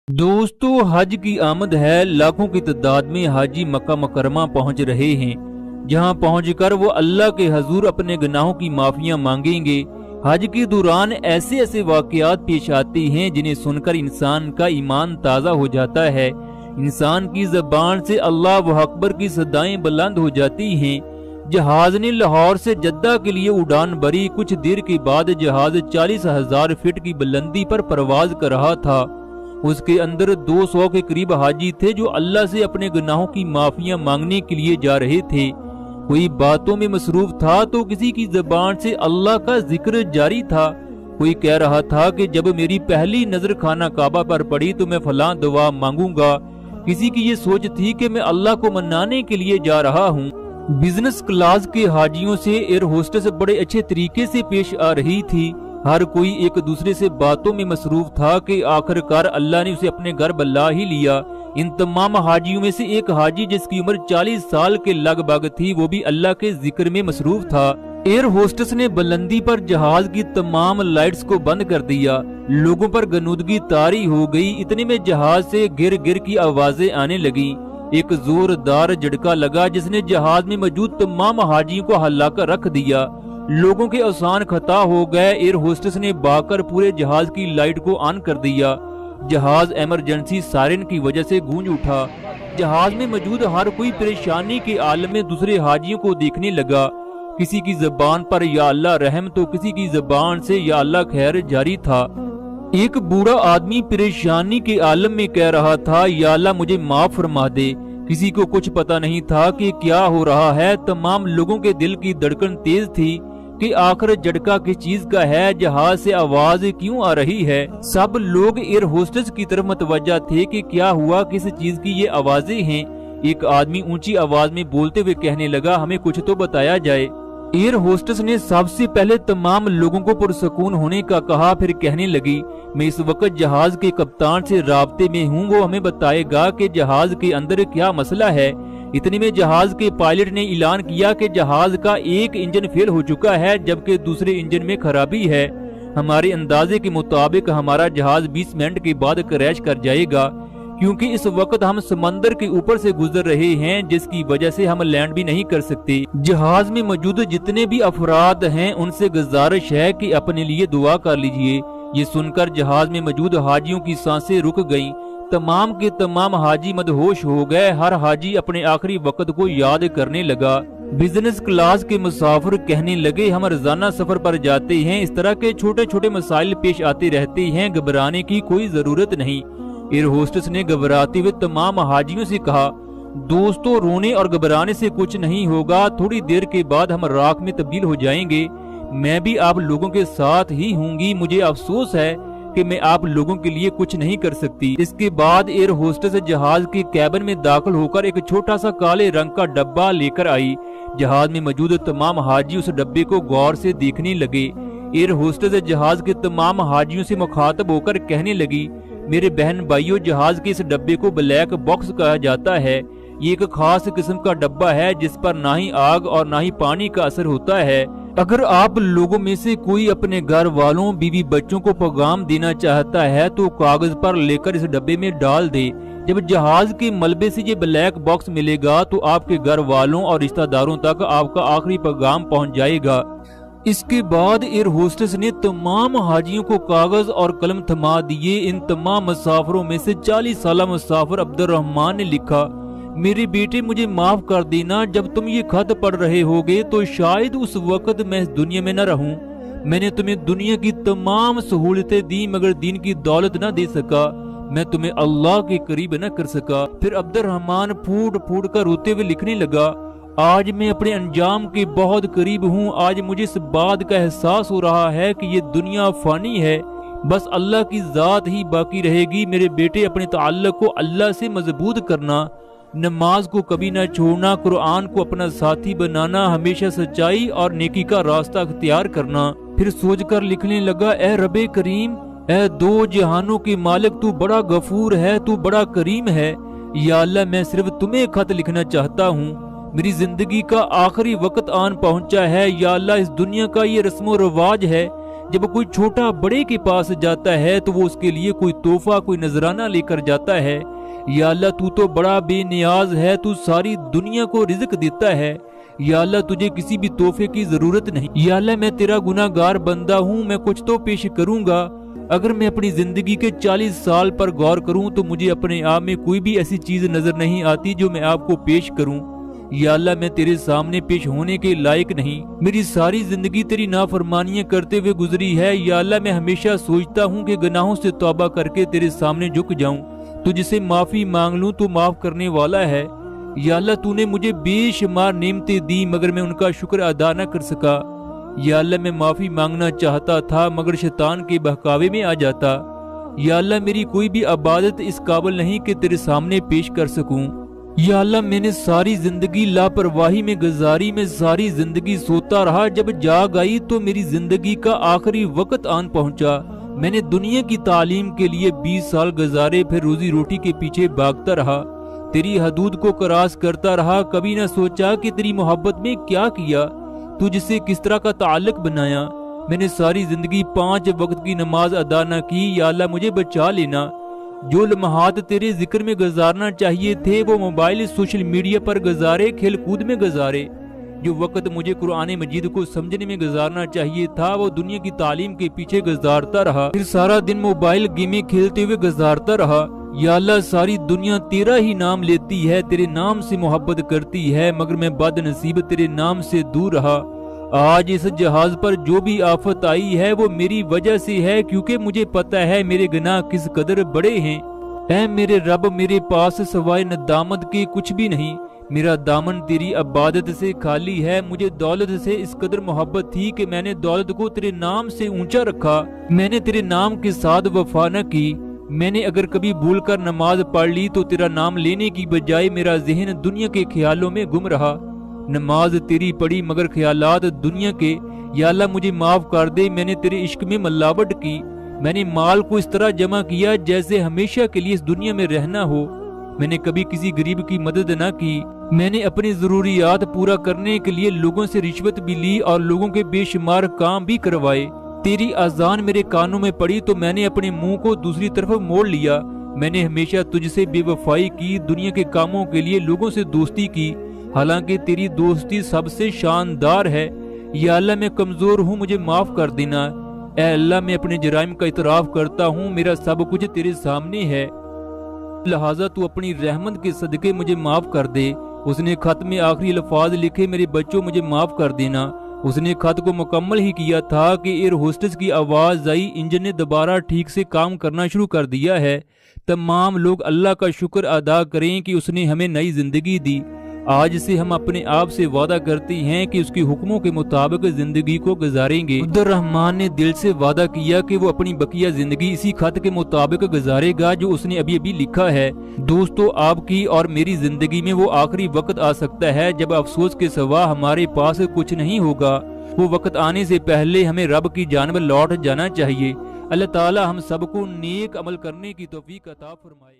दोस्तों, हज की आमद है। लाखों की तादाद में हाजी मक्का मुकरमा पहुंच रहे हैं, जहां पहुंचकर वो अल्लाह के हजूर अपने गुनाहों की माफियां मांगेंगे। हज के दौरान ऐसे ऐसे वाकयात पेश आते हैं जिन्हें सुनकर इंसान का ईमान ताज़ा हो जाता है। इंसान की ज़बान से अल्लाह अकबर की सदाएं बुलंद हो जाती हैं। जहाज ने लाहौर से जद्दा के लिए उड़ान भरी। कुछ देर के बाद जहाज 40,000 फीट की बुलंदी पर परवाज कर रहा था। उसके अंदर 200 के करीब हाजी थे जो अल्लाह से अपने गुनाहों की माफियां मांगने के लिए जा रहे थे। कोई बातों में मसरूफ था तो किसी की ज़बान से अल्लाह का जिक्र जारी था। कोई कह रहा था कि जब मेरी पहली नजर खाना काबा पर पड़ी तो मैं फलां दुआ मांगूंगा। किसी की ये सोच थी कि मैं अल्लाह को मनाने के लिए जा रहा हूँ। बिजनेस क्लास के हाजियों से एयर होस्टेस बड़े अच्छे तरीके से पेश आ रही थी। हर कोई एक दूसरे से बातों में मसरूफ था कि आखिरकार अल्लाह ने उसे अपने घर बुला ही लिया। इन तमाम हाजियों में से एक हाजी जिसकी उम्र 40 साल के लगभग थी, वो भी अल्लाह के जिक्र में मसरूफ था। एयर होस्टेस ने बुलंदी पर जहाज की तमाम लाइट्स को बंद कर दिया। लोगों पर गनूदगी तारी हो गई। इतने में जहाज से गिर गिर की आवाजें आने लगी। एक जोरदार झटका लगा जिसने जहाज में मौजूद तमाम हाजियों को हिलाकर रख दिया। लोगों के आसान खता हो गए। एयर होस्टेस ने भागकर पूरे जहाज की लाइट को ऑन कर दिया। जहाज इमरजेंसी सायरन की वजह से गूंज उठा। जहाज में मौजूद हर कोई परेशानी के आलम में दूसरे हाजियों को देखने लगा। किसी की जबान पर या अल्लाह रहम तो किसी की जबान से या अल्लाह खैर जारी था। एक बूढ़ा आदमी परेशानी के आलम में कह रहा था, या अल्लाह मुझे माफ फरमा दे। किसी को कुछ पता नहीं था कि क्या हो रहा है। तमाम लोगों के दिल की धड़कन तेज थी कि आखिर झटका किस चीज का है, जहाज से आवाज क्यों आ रही है। सब लोग एयर होस्टेस की तरफ मतवज्जा थे कि क्या हुआ, किस चीज की ये आवाजें हैं। एक आदमी ऊंची आवाज में बोलते हुए कहने लगा, हमें कुछ तो बताया जाए। एयर होस्टेस ने सबसे पहले तमाम लोगों को पुरसकून होने का कहा, फिर कहने लगी, मैं इस वक्त जहाज के कप्तान से राब्ते में हूँ, वो हमें बताएगा कि जहाज के अंदर क्या मसला है। इतने में जहाज के पायलट ने ऐलान किया कि जहाज का एक इंजन फेल हो चुका है जबकि दूसरे इंजन में खराबी है। हमारे अंदाजे के मुताबिक हमारा जहाज 20 मिनट के बाद क्रैश कर जाएगा, क्योंकि इस वक्त हम समंदर के ऊपर से गुजर रहे हैं, जिसकी वजह से हम लैंड भी नहीं कर सकते। जहाज में मौजूद जितने भी अफराद हैं उनसे गुजारिश है कि अपने लिए दुआ कर लीजिए। ये सुनकर जहाज में मौजूद हाजियों की सांसें रुक गईं। तमाम के तमाम हाजी मदहोश हो गए। हर हाजी अपने आखिरी वक्त को याद करने लगा। बिजनेस क्लास के मुसाफिर कहने लगे, हम रोजाना सफर पर जाते हैं, इस तरह के छोटे छोटे मसाइल पेश आते रहते हैं, घबराने की कोई जरूरत नहीं। एयर होस्टेस ने घबराते हुए तमाम हाजियों से कहा, दोस्तों, रोने और घबराने से कुछ नहीं होगा। थोड़ी देर के बाद हम राख में तब्दील हो जाएंगे। मैं भी आप लोगों के साथ ही हूँगी। मुझे अफसोस है कि मैं आप लोगों के लिए कुछ नहीं कर सकती। इसके बाद एयर होस्टेस जहाज के कैबिन में दाखिल होकर एक छोटा सा काले रंग का डब्बा लेकर आई। जहाज में मौजूद तमाम हाजी उस डब्बे को गौर से देखने लगे। एयर होस्टेस जहाज के तमाम हाजियों से मुखातब होकर कहने लगी, मेरे बहन भाइयों, जहाज के इस डब्बे को ब्लैक बॉक्स कहा जाता है। ये एक खास किस्म का डब्बा है जिस पर ना ही आग और ना ही पानी का असर होता है। अगर आप लोगों में से कोई अपने घर वालों, बीवी बच्चों को पैगाम देना चाहता है तो कागज पर लेकर इस डब्बे में डाल दे। जब जहाज के मलबे से ये ब्लैक बॉक्स मिलेगा तो आपके घर वालों और रिश्तेदारों तक आपका आखिरी पैगाम पहुंच जाएगा। इसके बाद एयर होस्टेस ने तमाम हाजियों को कागज और कलम थमा दिए। इन तमाम मुसाफिरों में से 40 साल मुसाफिर अब्दुर्रहमान ने लिखा, मेरे बेटे, मुझे माफ कर देना। जब तुम ये खत पढ़ रहे होगे तो शायद उस वक्त मैं इस दुनिया में न रहूं। मैंने तुम्हें दुनिया की तमाम सहूलतें दी मगर दीन की दौलत न दे सका। मैं तुम्हें अल्लाह के करीब न कर सका। फिर अब्दुर्रहमान फूट फूट कर रोते हुए लिखने लगा, आज मैं अपने अंजाम के बहुत करीब हूँ। आज मुझे इस बात का एहसास हो रहा है कि ये दुनिया फानी है, बस अल्लाह की जात ही बाकी रहेगी। मेरे बेटे, अपने ताल्लुक को अल्लाह से मजबूत करना, नमाज को कभी न छोड़ना, कुरान को अपना साथी बनाना, हमेशा सच्चाई और नेकी का रास्ता अख्तियार करना। फिर सोचकर लिखने लगा, ए रबे करीम, ए दो जहानों के मालिक, तू बड़ा गफूर है, तू बड़ा करीम है। या अल्लाह, मैं सिर्फ तुम्हें खत लिखना चाहता हूँ। मेरी जिंदगी का आखिरी वक्त आन पहुंचा है। या अल्लाह, इस दुनिया का ये रस्मो रवाज है جب کوئی چھوٹا بڑے کے پاس جاتا ہے تو وہ اس کے لیے کوئی تحفہ کوئی نذرانہ لے کر جاتا ہے۔ یا اللہ تو تو بڑا بے نیاز ہے، تو ساری دنیا کو رزق دیتا ہے۔ یا اللہ تجھے کسی بھی تحفے کی ضرورت نہیں۔ یا اللہ میں تیرا گناہ گار بندہ ہوں، میں کچھ تو پیش کروں گا۔ اگر میں اپنی زندگی کے 40 سال پر غور کروں تو مجھے اپنے آپ میں کوئی بھی ایسی چیز نظر نہیں آتی جو میں آپ کو پیش کروں۔ یا اللہ میں تیرے سامنے پیش ہونے کے لائق نہیں، میری ساری زندگی تیری نافرمانیاں کرتے ہوئے گزری ہے۔ یا اللہ میں ہمیشہ سوچتا ہوں کہ گناہوں سے توبہ کر کے تیرے سامنے جھک جاؤں، تجھ سے معافی مانگ لوں، تو معاف کرنے والا ہے۔ یا اللہ تو نے مجھے بے شمار نعمتیں دی مگر میں ان کا شکر ادا نہ کر سکا۔ یا اللہ میں معافی مانگنا چاہتا تھا مگر شیطان کے بہکاوے میں آ جاتا۔ یا اللہ میری کوئی بھی عبادت اس قابل نہیں کہ تیرے سامنے پیش کر سکوں۔ یا اللہ میں نے ساری زندگی لاپرواہی میں گزاری، میں ساری زندگی سوتا رہا، جب جاگ آئی تو میری زندگی کا آخری وقت آن پہنچا۔ میں نے دنیا کی تعلیم کے لیے 20 سال گزارے، پھر روزی روٹی کے پیچھے بھاگتا رہا، تیری حدود کو کراس کرتا رہا، کبھی نہ سوچا کہ تیری محبت میں کیا کیا، تجھ سے کس طرح کا تعلق بنایا۔ میں نے ساری زندگی 5 وقت کی نماز ادا نہ کی۔ یا اللہ مجھے بچا لینا۔ جو لمحات تیرے ذکر میں گزارنا چاہیے تھے وہ موبائل سوشل میڈیا پر گزارے، کھیل کود میں گزارے۔ جو وقت مجھے قرآن مجید کو سمجھنے میں گزارنا چاہیے تھا وہ دنیا کی تعلیم کے پیچھے گزارتا رہا، پھر سارا دن موبائل گیمیں کھیلتے ہوئے گزارتا رہا۔ یا اللہ ساری دنیا تیرا ہی نام لیتی ہے، تیرے نام سے محبت کرتی ہے، مگر میں بد نصیب تیرے نام سے دور رہا۔ آج اس جہاز پر جو بھی آفت آئی ہے وہ میری وجہ سے ہے، کیونکہ مجھے پتا ہے میرے گناہ کس قدر بڑے ہیں۔ اے میرے رب میرے پاس سوائے ندامت کے کچھ بھی نہیں، میرا دامن تیری عبادت سے خالی ہے۔ مجھے دولت سے اس قدر محبت تھی کہ میں نے دولت کو تیرے نام سے اونچا رکھا، میں نے تیرے نام کے ساتھ وفا نہ کی۔ میں نے اگر کبھی بھول کر نماز پڑھ لی تو تیرا نام لینے کی بجائے میرا ذہن دنیا کے خیالوں میں گم رہا۔ نماز تیری پڑھی مگر خیالات دنیا کے۔ یا اللہ مجھے معاف کر دے، میں نے تیرے عشق میں ملاوٹ کی، میں نے مال کو اس طرح جمع کیا جیسے ہمیشہ کے لیے اس دنیا میں رہنا ہو۔ میں نے کبھی کسی غریب کی مدد نہ کی، میں نے اپنی ضروریات پورا کرنے کے لیے لوگوں سے رشوت بھی لی اور لوگوں کے بے شمار کام بھی کروائے۔ تیری اذان میرے کانوں میں پڑی تو میں نے اپنے منہ کو دوسری طرف موڑ لیا۔ میں نے ہمیشہ تجھ سے بے وفائی کی، دنیا کے کاموں کے لیے لوگوں سے دوستی کی، حالانکہ تیری دوستی سب سے شاندار ہے۔ یا اللہ میں کمزور ہوں، مجھے معاف کر دینا۔ اے اللہ میں اپنے جرائم کا اعتراف کرتا ہوں، میرا سب کچھ تیرے سامنے ہے، لہٰذا تو اپنی رحمت کے صدقے مجھے معاف کر دے۔ اس نے خط میں آخری الفاظ لکھے، میرے بچوں مجھے معاف کر دینا۔ اس نے خط کو مکمل ہی کیا تھا کہ ایئر ہوسٹس کی آواز آئی، انجن نے دوبارہ ٹھیک سے کام کرنا شروع کر دیا ہے۔ تمام لوگ اللہ کا شکر ادا کریں کہ اس نے ہمیں نئی زندگی دی۔ آج سے ہم اپنے آپ سے وعدہ کرتے ہیں کہ اس کے حکموں کے مطابق زندگی کو گزاریں گے۔ عبد الرحمن نے دل سے وعدہ کیا کہ وہ اپنی بقیہ زندگی اسی خط کے مطابق گزارے گا جو اس نے ابھی لکھا ہے۔ دوستو آپ کی اور میری زندگی میں وہ آخری وقت آ سکتا ہے جب افسوس کے سوا ہمارے پاس کچھ نہیں ہوگا۔ وہ وقت آنے سے پہلے ہمیں رب کی جانب لوٹ جانا چاہیے۔ اللہ تعالی ہم سب کو نیک عمل کرنے کی توفیق عطا فرمائے۔